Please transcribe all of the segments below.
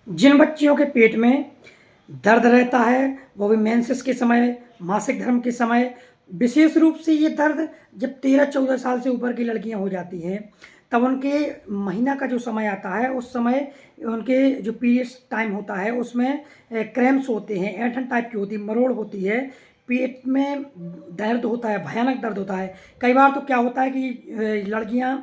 जिन बच्चियों के पेट में दर्द रहता है, वो भी मेंसेस के समय, मासिक धर्म के समय, विशेष रूप से ये दर्द जब 13-14 साल से ऊपर की लड़कियां हो जाती हैं, तब उनके महीना का जो समय आता है, उस समय उनके जो पीरियड्स टाइम होता है, उसमें क्रैम्प्स होते हैं, ऐंठन टाइप की होती है, मरोड़ होती है, पेट में दर्द होता है, भयानक दर्द होता है। कई बार तो क्या होता है कि लड़कियां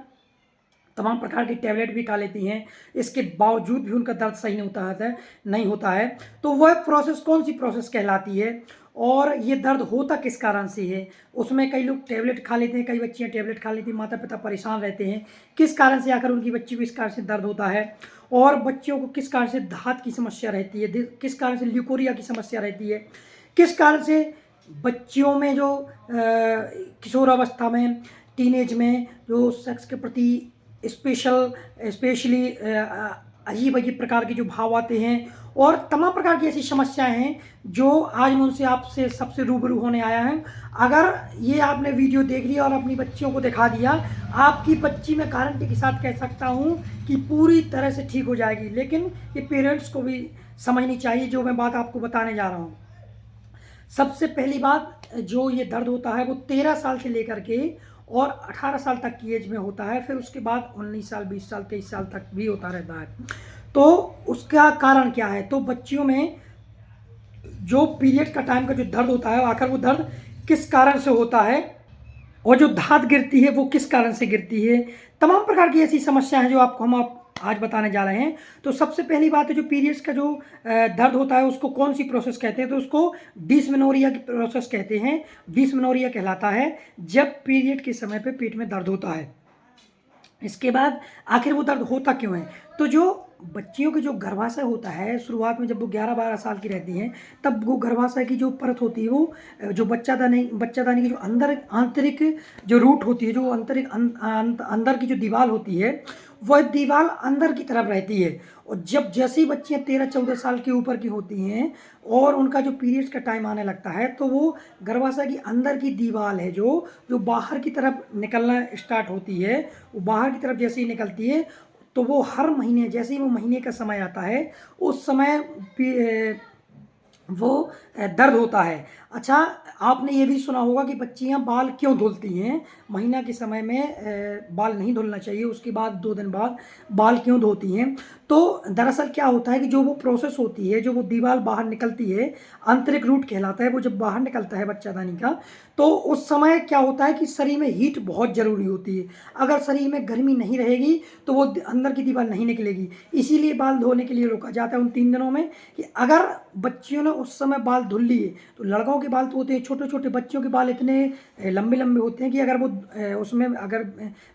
तमाम प्रकार की टैबलेट भी खा लेती हैं, इसके बावजूद भी उनका दर्द सही नहीं होता है। तो वह प्रोसेस कौन सी प्रोसेस कहलाती है और ये दर्द होता किस कारण से है? उसमें कई लोग टैबलेट खा लेते हैं, कई बच्चियाँ टैबलेट खा लेती हैं, माता-पिता परेशान रहते हैं। किस कारण से आखिर उनकी बच्ची को इस कारण से दर्द होता है? और बच्चियों को किस कारण से दाँत की समस्या रहती है? किस कारण से ल्यूकोरिया की समस्या रहती है? किस कारण से बच्चियों में जो किशोरावस्था में, टीनेज में जो सेक्स के प्रति स्पेशली अजीब-अजीब प्रकार के जो भाव आते हैं और तमाम प्रकार की ऐसी समस्याएँ हैं, जो आज मैं उनसे आपसे सबसे रूबरू होने आया हूँ। अगर ये आपने वीडियो देख लिया और अपनी बच्चियों को दिखा दिया, आपकी बच्ची मैं गारंटी के साथ कह सकता हूँ कि पूरी तरह से ठीक हो जाएगी। लेकिन ये पेरेंट्स को भी समझनी चाहिए, जो मैं बात आपको बताने जा रहा हूँ। सबसे पहली बात, जो ये दर्द होता है वो 13 साल से लेकर के और 18 साल तक की एज में होता है, फिर उसके बाद 19 साल, 20 साल, 23 साल तक भी होता रहता है। तो उसका कारण क्या है? तो बच्चियों में जो पीरियड का टाइम का जो दर्द होता है, आखिर वो दर्द किस कारण से होता है और जो धात गिरती है वो किस कारण से गिरती है, तमाम प्रकार की ऐसी समस्या हैं जो आपको हम आप आज बताने जा रहे हैं। तो सबसे पहली बात है, जो पीरियड्स का जो दर्द होता है उसको कौन सी प्रोसेस कहते हैं? तो उसको डिस्मेनोरिया की प्रोसेस कहते हैं। डिस्मेनोरिया कहलाता है जब पीरियड के समय पे पेट में दर्द होता है। इसके बाद आखिर वो दर्द होता क्यों है? तो जो बच्चियों की जो गर्भाशय होता है, शुरुआत में जब वो 11-12 साल की रहती हैं, तब वो गर्भाशय की जो परत होती है, वो जो बच्चादानी की जो आंतरिक जो रूट होती है, जो अंदर की जो दीवार होती है, वह दीवार अंदर की तरफ रहती है। और जब जैसे ही बच्चियाँ 13-14 साल के ऊपर की होती हैं और उनका जो पीरियड्स का टाइम आने लगता है, तो वो गर्भाशय की अंदर की दीवार है, जो बाहर की तरफ निकलना स्टार्ट होती है, वो बाहर की तरफ जैसे ही निकलती है, तो वो हर महीने, जैसे ही वो महीने का समय आता है, उस समय वो दर्द होता है। अच्छा, आपने ये भी सुना होगा कि बच्चियाँ बाल क्यों धुलती हैं? महीना के समय में बाल नहीं धुलना चाहिए, उसके बाद 2 दिन बाद बाल क्यों धोती हैं? तो दरअसल क्या होता है कि जो वो प्रोसेस होती है, जो वो दीवार बाहर निकलती है, आंतरिक रूट कहलाता है, वो जब बाहर निकलता है बच्चादानी का, तो उस समय क्या होता है कि शरीर में हीट बहुत ज़रूरी होती है। अगर शरीर में गर्मी नहीं रहेगी, तो वो अंदर की दीवार नहीं निकलेगी। इसीलिए बाल धोने के लिए रोका जाता है उन 3 दिनों में, कि अगर बच्चियों ने उस समय बाल धुल लिए, तो लड़कों के बाल तो होते हैं छोटे-छोटे, बच्चियों के बाल इतने लंबे-लंबे होते हैं कि अगर वो उसमें अगर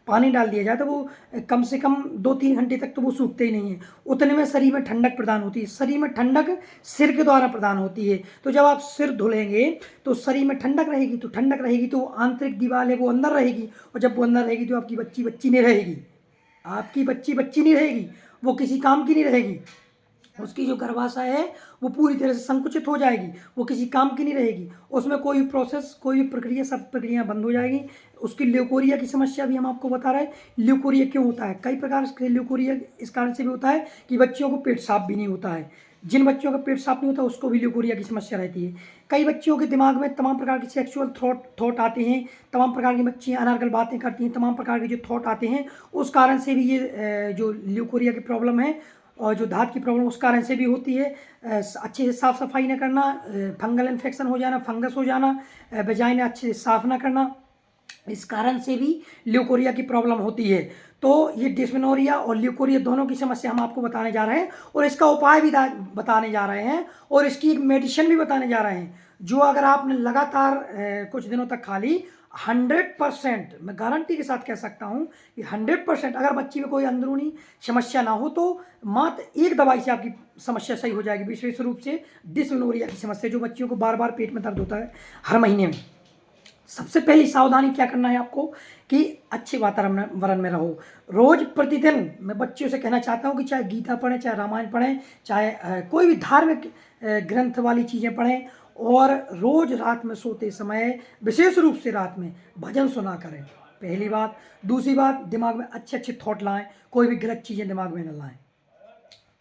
पानी डाल दिया जाए, तो वो कम से कम 2-3 घंटे तक तो वो सूखते ही नहीं हैं। उतने में शरीर में ठंडक प्रदान होती है। शरीर में ठंडक सिर के द्वारा प्रदान होती है। तो जब आप सिर धुलेंगे, तो शरीर में ठंडक रहेगी, तो आंतरिक दीवार है वो अंदर रहेगी, और जब वो अंदर रहेगी, तो आपकी बच्ची बच्ची नहीं रहेगी। आपकी बच्ची बच्ची नहीं रहेगी, वो किसी काम की नहीं रहेगी। उसकी जो गर्भाशय है, वो पूरी तरह से संकुचित हो जाएगी, वो किसी काम की नहीं रहेगी। उसमें कोई भी प्रोसेस, कोई भी प्रक्रिया, सब प्रक्रियाएँ बंद हो जाएगी। उसकी ल्यूकोरिया की समस्या भी हम आपको बता रहे हैं। ल्यूकोरिया क्यों होता है? कई प्रकार के ल्यूकोरिया इस कारण से भी होता है कि बच्चियों को पेट साफ भी नहीं होता है। जिन बच्चियों का पेट साफ नहीं होता, उसको भी ल्यूकोरिया की समस्या रहती है। कई बच्चियों के दिमाग में तमाम प्रकार के सेक्सुअल थॉट आते हैं, तमाम प्रकार की बच्चियाँ अनर्गल बातें करती हैं, तमाम प्रकार के जो थॉट आते हैं, उस कारण से भी ये जो ल्यूकोरिया की प्रॉब्लम है और जो दाँत की प्रॉब्लम, उस कारण से भी होती है। अच्छे से साफ-सफाई ना करना, फंगल इन्फेक्शन हो जाना, फंगस हो जाना, वजाइना अच्छे से साफ ना करना, इस कारण से भी ल्यूकोरिया की प्रॉब्लम होती है। तो ये डिस्मेनोरिया और ल्यूकोरिया दोनों की समस्या हम आपको बताने जा रहे हैं, और इसका उपाय भी बताने जा रहे हैं, और इसकी एक मेडिसिन भी बताने जा रहे हैं, जो अगर आपने लगातार कुछ दिनों तक खा ली, 100%, मैं गारंटी के साथ कह सकता हूँ कि 100%, अगर बच्ची में कोई अंदरूनी समस्या ना हो, तो मात्र एक दवाई से आपकी समस्या सही हो जाएगी। विशेष रूप से डिस्मेनोरिया की समस्या, जो बच्चियों को बार-बार पेट में दर्द होता है हर महीने में। सबसे पहली सावधानी क्या करना है आपको कि अच्छे वातावरण में रहो। रोज़ प्रतिदिन मैं बच्चियों से कहना चाहता हूँ कि चाहे गीता पढ़ें, चाहे रामायण पढ़ें, चाहे कोई भी धार्मिक ग्रंथ वाली चीज़ें पढ़ें, और रोज़ रात में सोते समय, विशेष रूप से रात में, भजन सुना करें, पहली बात। दूसरी बात, दिमाग में अच्छे-अच्छे थॉट लाएँ, कोई भी गलत चीज़ें दिमाग में ना लाएँ।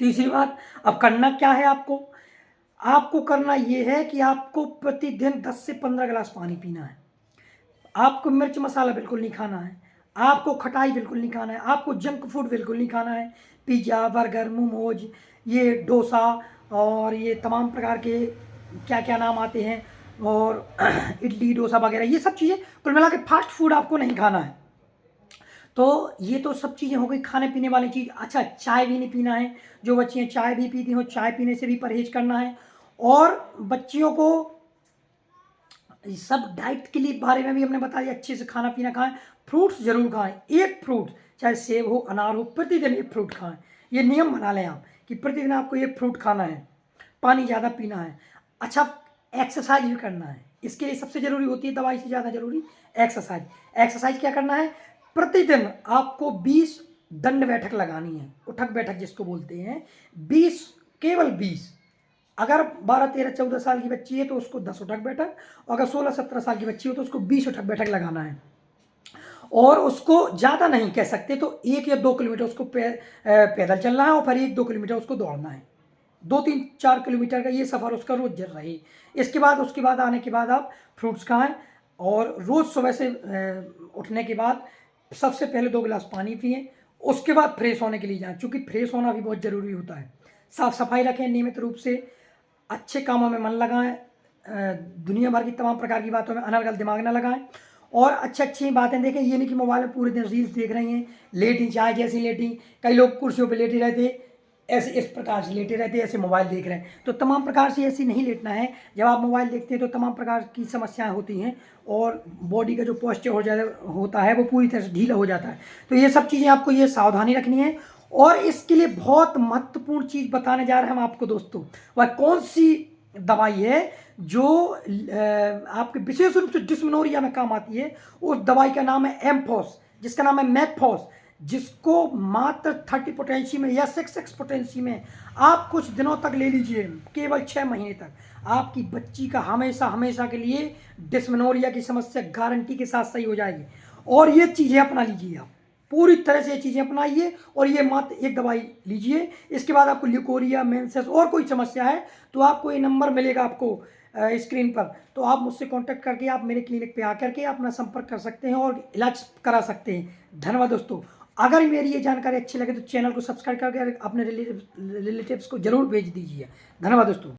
तीसरी बात, अब करना क्या है आपको? आपको करना ये है कि आपको प्रतिदिन 10 से 15 गिलास पानी पीना है। आपको मिर्च मसाला बिल्कुल नहीं खाना है, आपको खटाई बिल्कुल नहीं खाना है, आपको जंक फूड बिल्कुल नहीं खाना है। पिज़्ज़ा, बर्गर, मोमोज, ये डोसा और ये तमाम प्रकार के क्या-क्या नाम आते हैं और इडली, डोसा वगैरह ये सब चीज़ें कुल मिला के फास्ट फूड आपको नहीं खाना है। तो ये तो सब चीज़ें हो गई खाने-पीने वाली चीज़। अच्छा, चाय भी नहीं पीना है, जो बच्चियाँ चाय भी पीती हों, चाय पीने से भी परहेज़ करना है और बच्चियों को ये सब डाइट के लिए बारे में भी हमने बताया, अच्छे से खाना-पीना खाएँ, फ्रूट्स ज़रूर खाएँ। एक फ्रूट, चाहे सेब हो, अनार हो, प्रतिदिन एक फ्रूट खाएँ। ये नियम बना लें आप कि प्रतिदिन आपको एक फ्रूट खाना है, पानी ज़्यादा पीना है। अच्छा, एक्सरसाइज़ भी करना है। इसके लिए सबसे ज़रूरी होती है, दवाई से ज़्यादा ज़रूरी एक्सरसाइज़। एक्सरसाइज़ क्या करना है? प्रतिदिन आपको 20 दंड बैठक लगानी है, उठक-बैठक जिसको बोलते हैं। 20, केवल 20। अगर 12, 13, 14 साल की बच्ची है तो उसको 10 उठक-बैठक, और अगर 16, 17 साल की बच्ची हो तो उसको 20 उठक-बैठक लगाना है। और उसको ज़्यादा नहीं कह सकते, तो 1 या 2 किलोमीटर उसको पैदल चलना है और फिर 1-2 किलोमीटर उसको दौड़ना है। 2, 3, 4 किलोमीटर का ये सफ़र उसका रोज़ रहे। उसके बाद आने के बाद आप फ्रूट्स खाएँ और रोज़ सुबह से उठने के बाद सबसे पहले 2 गिलास पानी पिएँ, उसके बाद फ्रेश होने के लिए जाएँ, चूँकि फ्रेश होना भी बहुत ज़रूरी होता है। साफ-सफाई रखें नियमित रूप से, अच्छे कामों में मन लगाएँ, दुनिया भर की तमाम प्रकार की बातों में अनर्गल दिमाग ना लगाएँ और अच्छी-अच्छी बातें देखें। ये नहीं कि मोबाइल में पूरे दिन रील्स देख रही हैं, लेटी चाहे जैसी लेटी, कई लोग कुर्सियों पे लेटे रहते, ऐसे इस प्रकार से लेटे रहते हैं, ऐसे मोबाइल देख रहे हैं। तो तमाम प्रकार से ऐसे नहीं लेटना है। जब आप मोबाइल देखते हैं तो तमाम प्रकार की समस्याएँ होती हैं और बॉडी का जो पोस्चर होता है वो पूरी तरह से ढीला हो जाता है। तो ये सब चीज़ें आपको ये सावधानी रखनी है और इसके लिए बहुत महत्वपूर्ण चीज़ बताने जा रहे हैं हम आपको दोस्तों। वह कौन-सी दवाई है जो आपके विशेष रूप से डिस्मेनोरिया में काम आती है। उस दवाई का नाम है एम्फॉस, जिसका नाम है मैकफॉस, जिसको मात्र 30 पोटेंसी में या 6 पोटेंसी में आप कुछ दिनों तक ले लीजिए, केवल 6 महीने तक आपकी बच्ची का हमेशा हमेशा के लिए डिस्मेनोरिया की समस्या गारंटी के साथ सही हो जाएगी। और ये चीज़ें अपना लीजिए आप, पूरी तरह से ये चीज़ें अपनाइए और ये मात्र एक दवाई लीजिए। इसके बाद आपको ल्यूकोरिया, मेंसेस और कोई समस्या है तो आपको ये नंबर मिलेगा आपको स्क्रीन पर, तो आप मुझसे कांटेक्ट करके आप मेरे क्लिनिक पे आकर के अपना संपर्क कर सकते हैं और इलाज करा सकते हैं। धन्यवाद दोस्तों। अगर मेरी ये जानकारी अच्छी लगे तो चैनल को सब्सक्राइब करके अपने रिलेटिव्स को जरूर भेज दीजिए। धन्यवाद दोस्तों।